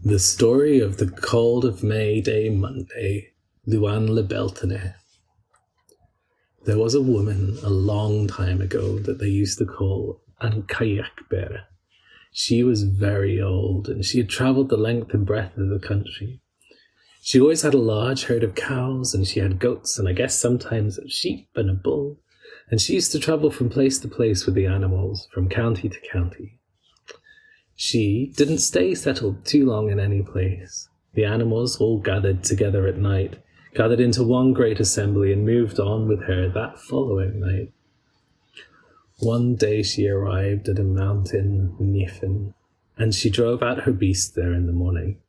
The story of the cold of May Day Monday, Luan le Beltane. There was a woman a long time ago that they used to call An Kayakber. She was very old, and she had travelled the length and breadth of the country. She always had a large herd of cows, and she had goats, and I guess sometimes a sheep and a bull, and she used to travel from place to place with the animals, from county to county. She didn't stay settled too long in any place. The animals all gathered together at night, gathered into one great assembly, and moved on with her that following night. One day she arrived at a mountain, Nifin, and she drove out her beasts there in the morning.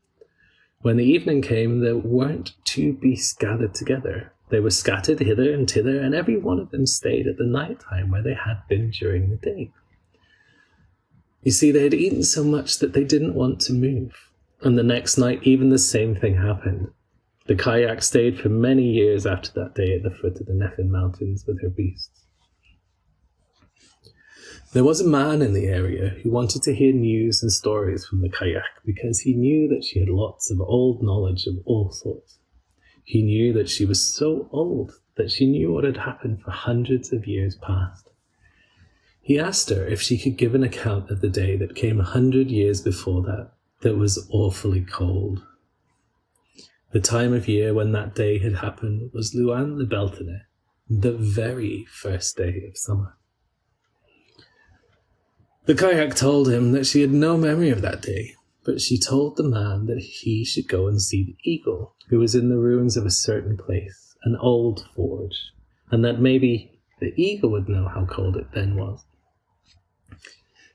When the evening came, there weren't two beasts gathered together. They were scattered hither and thither, and every one of them stayed at the night time where they had been during the day. You see, they had eaten so much that they didn't want to move, and the next night even the same thing happened. The kayak stayed for many years after that day at the foot of the Nefin Mountains with her beasts. There was a man in the area who wanted to hear news and stories from the kayak because he knew that she had lots of old knowledge of all sorts. He knew that she was so old that she knew what had happened for hundreds of years past. He asked her if she could give an account of the day that came 100 years before that was awfully cold. The time of year when that day had happened was Luan le Beltane, the very first day of summer. The kayak told him that she had no memory of that day, but she told the man that he should go and see the eagle, who was in the ruins of a certain place, an old forge, and that maybe the eagle would know how cold it then was.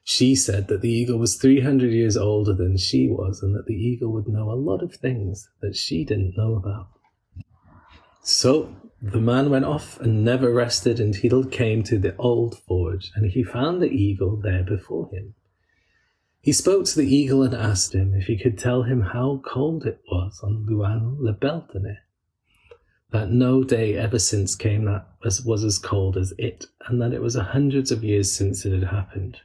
She said that the eagle was 300 years older than she was, and that the eagle would know a lot of things that she didn't know about. So the man went off and never rested until he came to the old forge, and he found the eagle there before him. He spoke to the eagle and asked him if he could tell him how cold it was on Luan le Beltane, that no day ever since came that was as cold as it, and that it was hundreds of years since it had happened.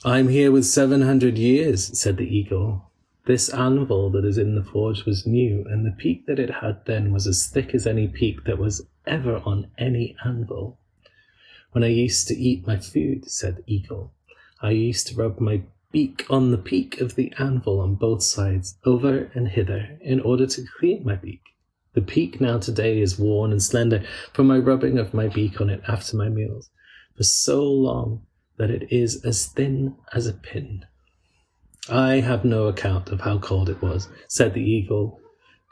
"I'm here with 700 years, said the eagle. This anvil that is in the forge was new, and the peak that it had then was as thick as any peak that was ever on any anvil. When I used to eat my food, said the eagle, I used to rub my beak on the peak of the anvil on both sides, over and hither, in order to clean my beak. The peak now today is worn and slender from my rubbing of my beak on it after my meals, for so long that it is as thin as a pin. I have no account of how cold it was, said the eagle.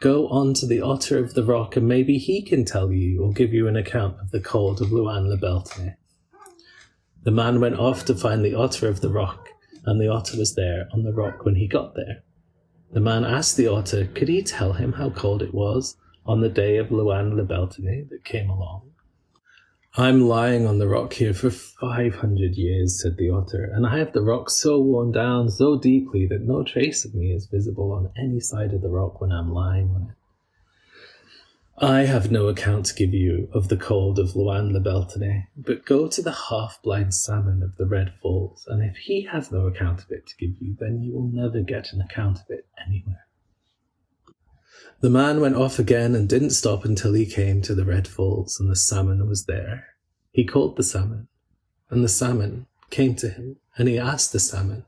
Go on to the otter of the rock, and maybe he can tell you or give you an account of the cold of Luan le Beltane. The man went off to find the otter of the rock, and the otter was there on the rock when he got there. The man asked the otter, could he tell him how cold it was on the day of Luan le Beltane that came along? I'm lying on the rock here for 500 years, said the otter, and I have the rock so worn down so deeply that no trace of me is visible on any side of the rock when I'm lying on it. I have no account to give you of the cold of Luan le Beltane, but go to the half-blind salmon of the Red Falls, and if he has no account of it to give you, then you will never get an account of it anywhere. The man went off again and didn't stop until he came to the Red Falls, and the salmon was there. He called the salmon, and the salmon came to him, and he asked the salmon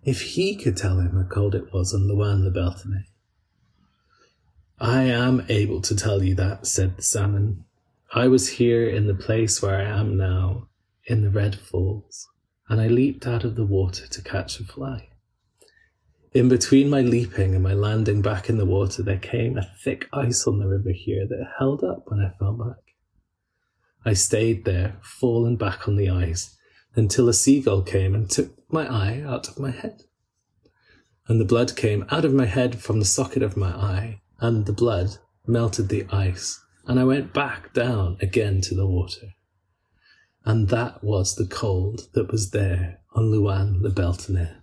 if he could tell him how cold it was on Luan le Beltane. I am able to tell you that, said the salmon. I was here in the place where I am now, in the Red Falls, and I leaped out of the water to catch a fly. In between my leaping and my landing back in the water, there came a thick ice on the river here that held up when I fell back. I stayed there, fallen back on the ice, until a seagull came and took my eye out of my head. And the blood came out of my head from the socket of my eye, and the blood melted the ice, and I went back down again to the water. And that was the cold that was there on Luan le Beltane.